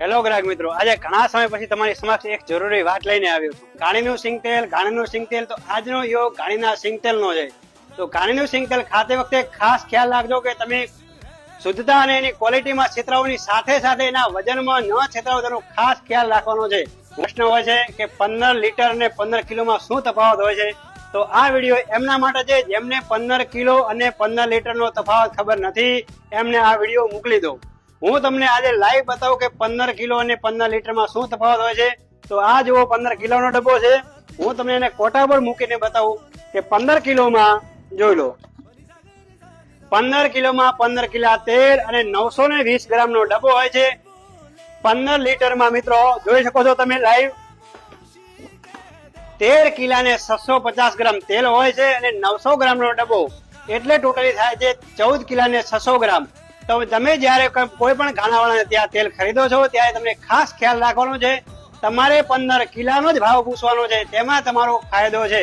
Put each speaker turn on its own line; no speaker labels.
Hello ગ્રાહક મિત્રો, આજે ઘણા સમય પછી તમારી સમક્ષ એક જરૂરી વાત લઈને આવ્યો છું. ઘાણીનું સિંગ તેલ તો આજનો યોગ ઘાણીના સિંગ તેલનો છે. તો ઘાણીનું સિંગ તેલ ખાતે વખતે ખાસ ખ્યાલ રાખજો કે તમે શુદ્ધતા અને એની ક્વોલિટીમાં છેતરાવની સાથે સાથે એના વજનમાં ન છેતરાવો તેનો ખાસ ખ્યાલ રાખવાનો છે. પ્રશ્ન હોય છે કે 15 લીટર અને 15 કિલોમાં શું તફાવત હોય છે? તો આ વિડીયો એમના માટે છે જેમને 15 કિલો અને 15 લીટરનો તફાવત ખબર નથી, એમને આ વિડીયો મોકલી દો. હું તમને આજે લાઈવ બતાવું કે 15 કિલો અને 15 લીટરમાં શું તફાવત હોય છે. તો આ જુઓ 15 કિલોનો ડબ્બો છે. હું તમને એને કોટા પર મૂકીને બતાવું કે 15 કિલોમાં જોઈ લો. 15 કિલોમાં 15 કિલા તેલ અને 920 ગ્રામનો ડબ્બો હોય છે. 15 લીટરમાં મિત્રો જોઈ શકો છો તમે લાઈવ 13 કિલા ને 650 ગ્રામ તેલ હોય છે અને 900 ગ્રામનો ડબ્બો, એટલે ટોટલી થાય છે 14 કિલા ને 600 ગ્રામ. તો તમે જયારે કોઈ પણ ઘાણાવાળાને ત્યાં તેલ ખરીદો છો ત્યારે તમને ખાસ ખ્યાલ રાખવાનો છે, તમારે 15 કિલાનો જ ભાવ પૂછવાનો છે, તેમાં તમારો ફાયદો છે.